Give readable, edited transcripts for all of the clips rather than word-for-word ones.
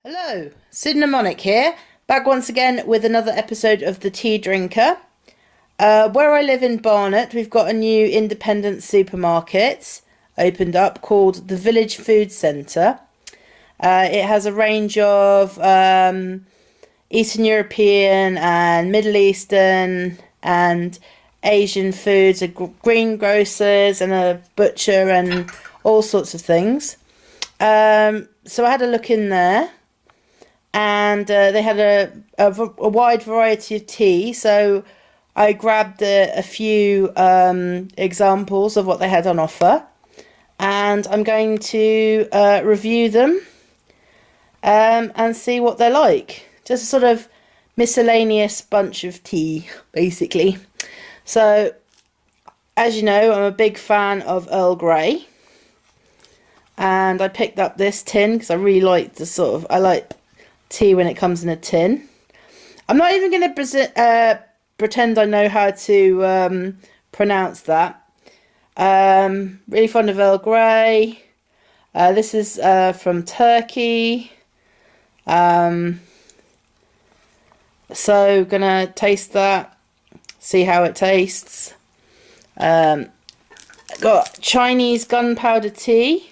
Hello, Mnemonic here, back once again with another episode of The Tea Drinker. Where I live in Barnet, we've got a new independent supermarket opened up called the Village Food Centre. It has a range of Eastern European and Middle Eastern and Asian foods, a greengrocers and a butcher and all sorts of things. So I had a look in there. And they had a wide variety of tea, so I grabbed a few examples of what they had on offer, and I'm going to review them and see what they're like. Just a sort of miscellaneous bunch of tea, basically. So, as you know, I'm a big fan of Earl Grey, and I picked up this tin because I really like I like tea when it comes in a tin. I'm not even going to pretend I know how to pronounce that. Really fond of Earl Grey. This is from Turkey. So gonna taste that, see how it tastes. Got Chinese gunpowder tea.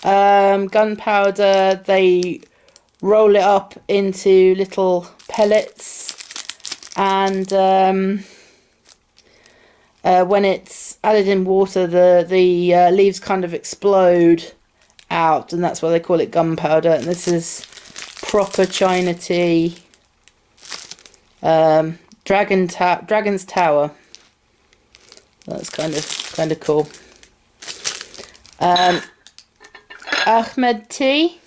Gunpowder, they roll it up into little pellets, and when it's added in water, the leaves kind of explode out, and that's why they call it gunpowder. And this is proper China tea. Dragon's Tower. That's kind of cool. Ahmad Tea.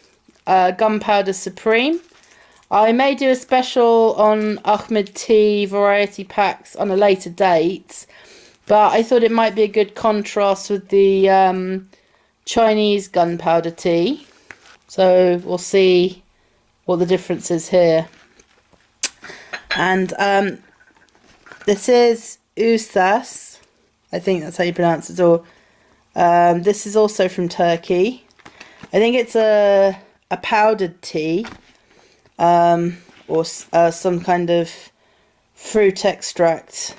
Gunpowder Supreme. I may do a special on Ahmad Tea variety packs on a later date, but I thought it might be a good contrast with the Chinese gunpowder tea. So we'll see what the difference is here. And this is Usas. I think that's how you pronounce it. Or this is also from Turkey. I think it's a powdered tea, or some kind of fruit extract.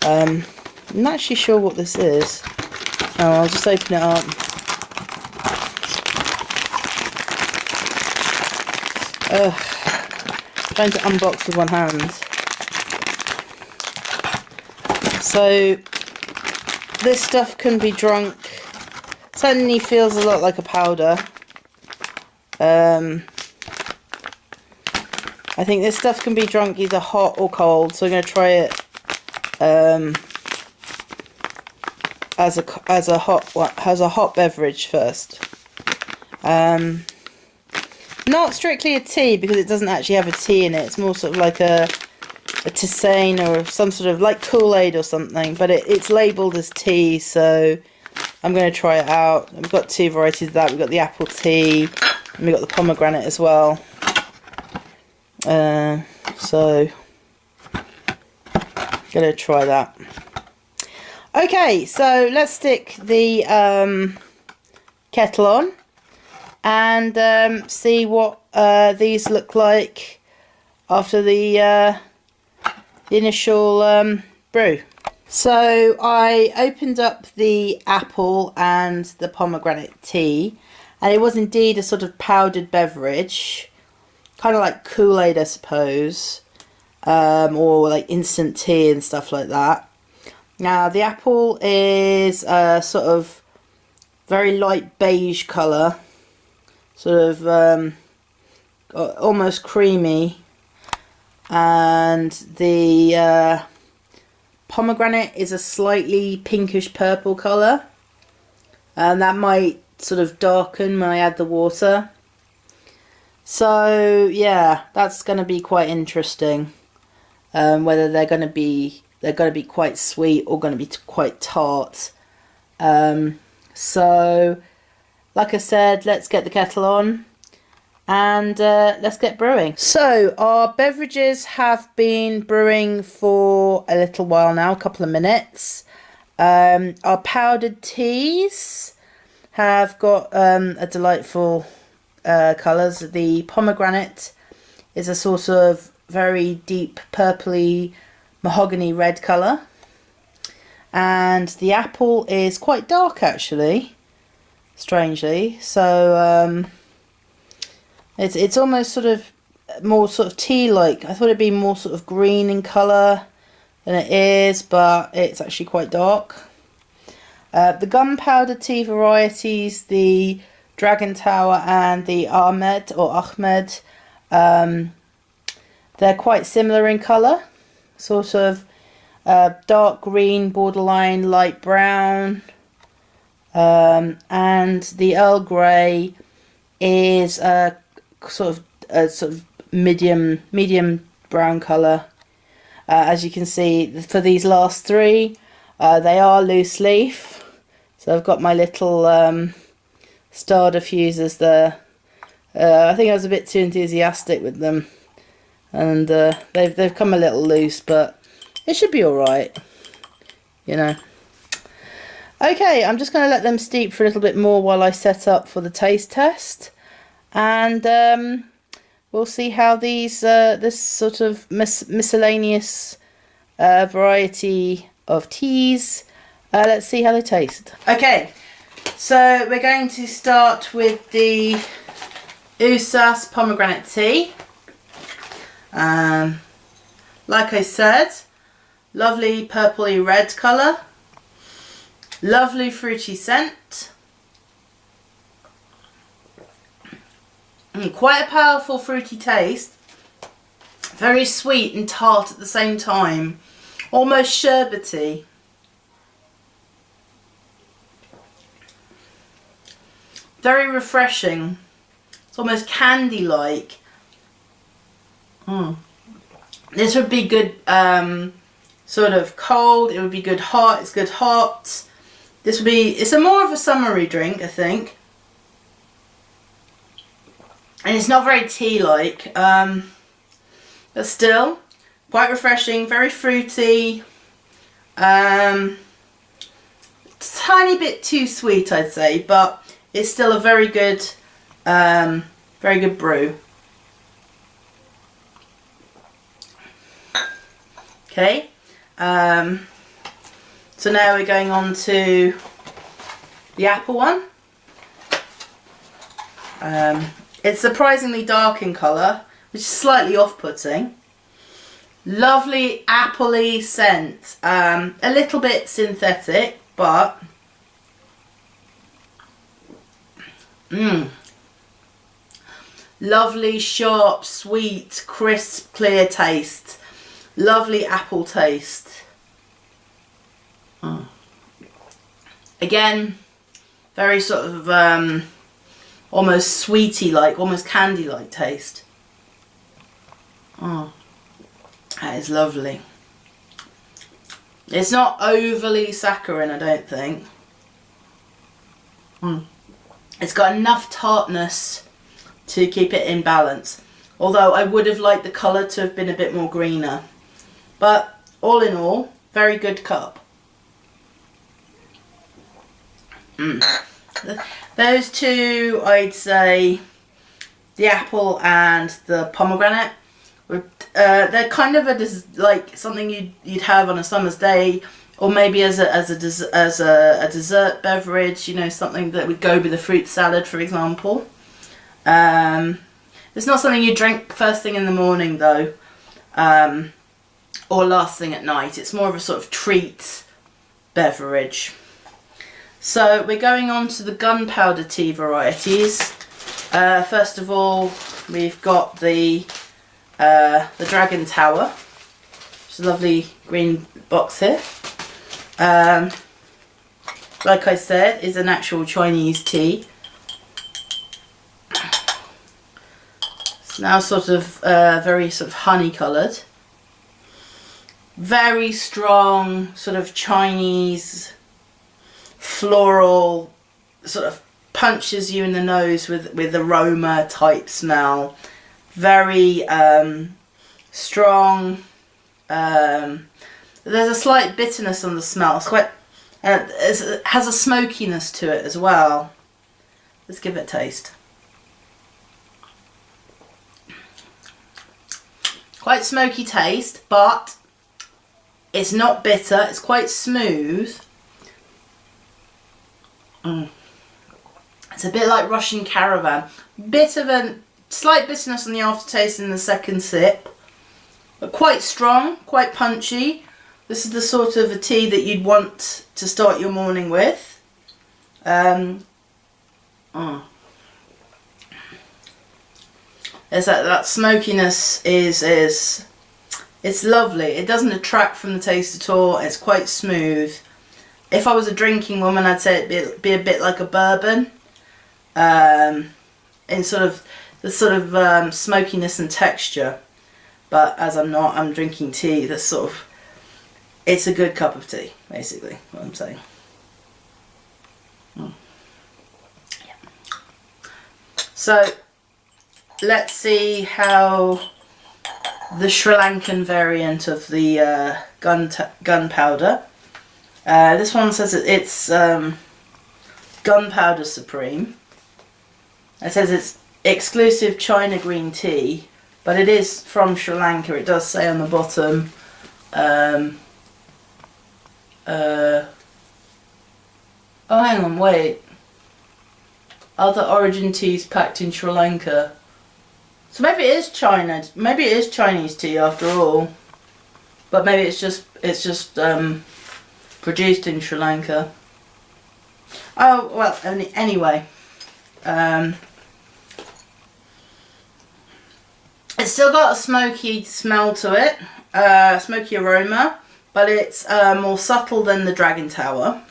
I'm not actually sure what this is. Oh, I'll just open it up. Trying to unbox with one hand. So this stuff can be drunk. Certainly feels a lot like a powder. I think this stuff can be drunk either hot or cold, so I'm going to try it as a hot beverage first. Not strictly a tea, because it doesn't actually have a tea in it. It's more sort of like a tisane or some sort of like Kool-Aid or something, but it's labelled as tea, so I'm going to try it out. We've got two varieties of that. We've got the apple tea, and we've got the pomegranate as well. So going to try that. Okay, so let's stick the kettle on and see what these look like after the initial brew. So I opened up the apple and the pomegranate tea, and it was indeed a sort of powdered beverage, kind of like Kool-Aid, I suppose, or like instant tea and stuff like that. Now the apple is a sort of very light beige colour, sort of almost creamy, and the pomegranate is a slightly pinkish purple colour, and that might sort of darken when I add the water. So yeah, that's going to be quite interesting. Whether they're going to be quite sweet or going to be quite tart. So like I said, let's get the kettle on and let's get brewing. So our beverages have been brewing for a little while now, a couple of minutes. Our powdered teas have got a delightful colours. The pomegranate is a sort of very deep purpley mahogany red colour, and the apple is quite dark actually, strangely. So it's almost sort of more sort of tea-like. I thought it'd be more sort of green in colour than it is, but it's actually quite dark. The gunpowder tea varieties, the Dragon Tower and the Ahmad, they're quite similar in colour, sort of dark green, borderline light brown, and the Earl Grey is a sort of medium brown colour. As you can see, for these last three, they are loose leaf. So I've got my little star diffusers there. I think I was a bit too enthusiastic with them, and they've come a little loose, but it should be all right, you know. Okay, I'm just going to let them steep for a little bit more while I set up for the taste test, and we'll see how these this sort of miscellaneous variety of teas. Let's see how they taste. Okay, so we're going to start with the Usas Pomegranate Tea. Like I said, lovely purpley red colour, lovely fruity scent, and quite a powerful fruity taste, very sweet and tart at the same time, almost sherbety. Very refreshing. It's almost candy-like. This would be good sort of cold. It would be good hot. It's good hot. This would be, it's a more of a summery drink, I think. And it's not very tea-like. But still, quite refreshing. Very fruity. Tiny bit too sweet, I'd say. But it's still a very good brew. Okay, so now we're going on to the apple one. It's surprisingly dark in colour, which is slightly off-putting. Lovely appley scent, a little bit synthetic, but lovely, sharp, sweet, crisp, clear taste. Lovely apple taste. Again, very sort of almost sweety-like, almost candy-like taste. That is lovely. It's not overly saccharine, I don't think. It's got enough tartness to keep it in balance. Although I would have liked the colour to have been a bit more greener. But all in all, very good cup. Those two, I'd say, the apple and the pomegranate, they're kind of like something you'd have on a summer's day, or maybe as a dessert beverage. You know, something that would go with a fruit salad, for example. It's not something you drink first thing in the morning, though. Or last thing at night. It's more of a sort of treat beverage. So we're going on to the gunpowder tea varieties. First of all, we've got the Dragon Tower, which is a lovely green box here. Like I said, is an actual Chinese tea. It's now sort of very sort of honey coloured. Very strong sort of Chinese floral, sort of punches you in the nose with aroma type smell. Very strong. There's a slight bitterness on the smell. It's quite, it has a smokiness to it as well. Let's give it a taste. Quite smoky taste, but it's not bitter. It's quite smooth. It's a bit like Russian Caravan. Bit of a slight bitterness on the aftertaste in the second sip, but quite strong, quite punchy. This is the sort of a tea that you'd want to start your morning with. There's that smokiness is it's lovely. It doesn't detract from the taste at all. It's quite smooth. If I was a drinking woman, I'd say it'd be a bit like a bourbon, in sort of the smokiness and texture. But as I'm not, I'm drinking tea. That's sort of, it's a good cup of tea, basically. What I'm saying. Yeah. So let's see how the Sri Lankan variant of the gunpowder. This one says it's Gunpowder Supreme. It says it's exclusive China green tea, but it is from Sri Lanka. It does say on the bottom. Oh, hang on, wait. Other origin teas packed in Sri Lanka. So maybe it is China. Maybe it is Chinese tea after all. But maybe it's just produced in Sri Lanka. Oh well. Anyway, it's still got a smoky smell to it, smoky aroma, but it's more subtle than the Dragon Tower.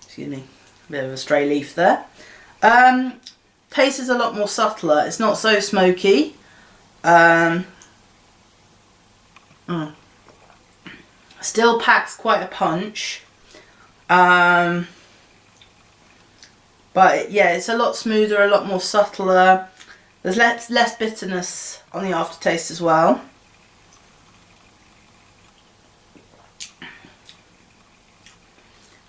Excuse me, a bit of a stray leaf there. Taste is a lot more subtler. It's not so smoky. Still packs quite a punch. But yeah, it's a lot smoother, a lot more subtler. There's less bitterness on the aftertaste as well.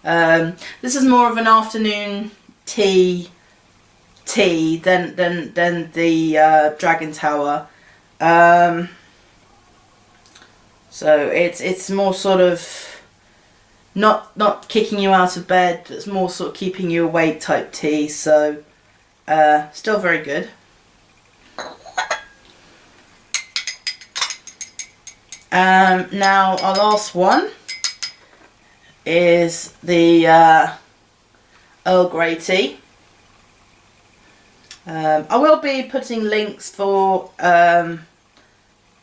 This is more of an afternoon tea than the Dragon Tower. So it's more sort of not kicking you out of bed. It's more sort of keeping you awake type tea. So still very good. Now our last one is the Earl Grey tea. I will be putting links for the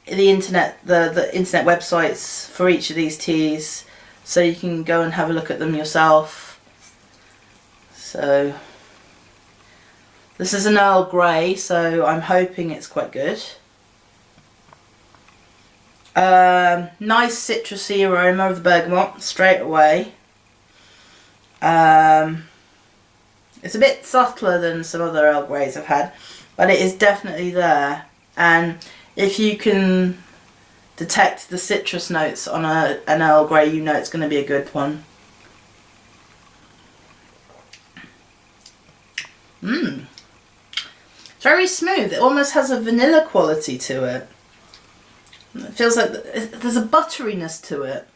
internet websites for each of these teas, so you can go and have a look at them yourself. So this is an Earl Grey, so I'm hoping it's quite good. Nice citrusy aroma of the bergamot straight away. It's a bit subtler than some other Earl Greys I've had, but it is definitely there. And if you can detect the citrus notes on an Earl Grey, you know it's going to be a good one. Very smooth. It almost has a vanilla quality to it. It feels like there's a butteriness to it.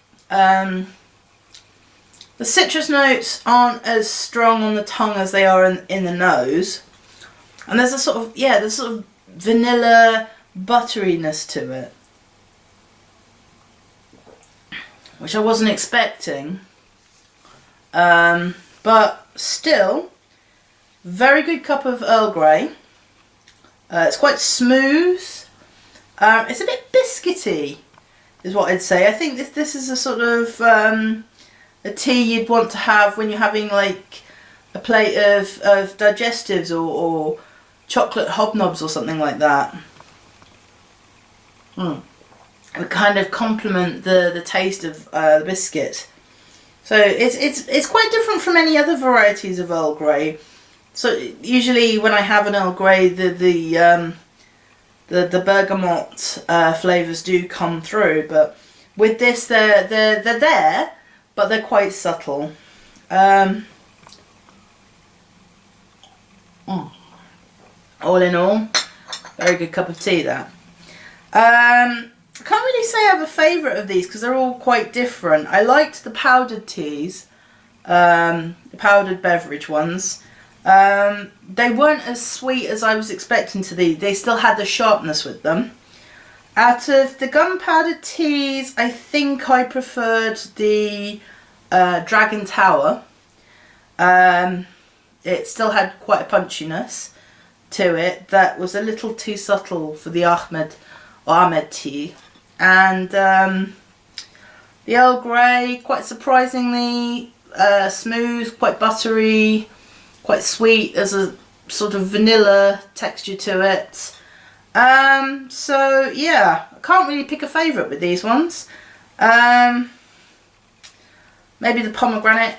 The citrus notes aren't as strong on the tongue as they are in the nose. And there's a sort of, yeah, there's sort of vanilla butteriness to it, which I wasn't expecting. But still, very good cup of Earl Grey. It's quite smooth. It's a bit biscuity, is what I'd say. I think this is a sort of a tea you'd want to have when you're having like a plate of digestives or chocolate hobnobs or something like that. It would kind of complement the taste of the biscuit. So it's quite different from any other varieties of Earl Grey. So usually when I have an Earl Grey, the bergamot flavours do come through, but with this they're there, but they're quite subtle. All in all, very good cup of tea that. I can't really say I have a favourite of these because they're all quite different. I liked the powdered teas, the powdered beverage ones. They weren't as sweet as I was expecting to be. They still had the sharpness with them. Out of the gunpowder teas, I think I preferred the Dragon Tower. It still had quite a punchiness to it that was a little too subtle for the Ahmad tea. And the Earl Grey, quite surprisingly smooth, quite buttery, quite sweet. There's a sort of vanilla texture to it. So yeah, I can't really pick a favourite with these ones. Maybe the pomegranate.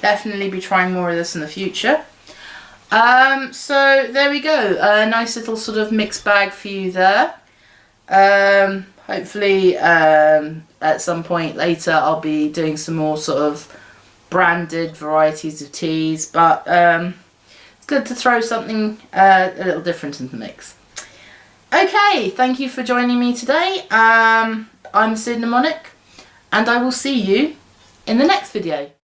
Definitely be trying more of this in the future. So there we go, a nice little sort of mixed bag for you there. Hopefully at some point later I'll be doing some more sort of branded varieties of teas, but it's good to throw something a little different in the mix. Okay, thank you for joining me today. I'm Sid Mnemonic, and I will see you in the next video.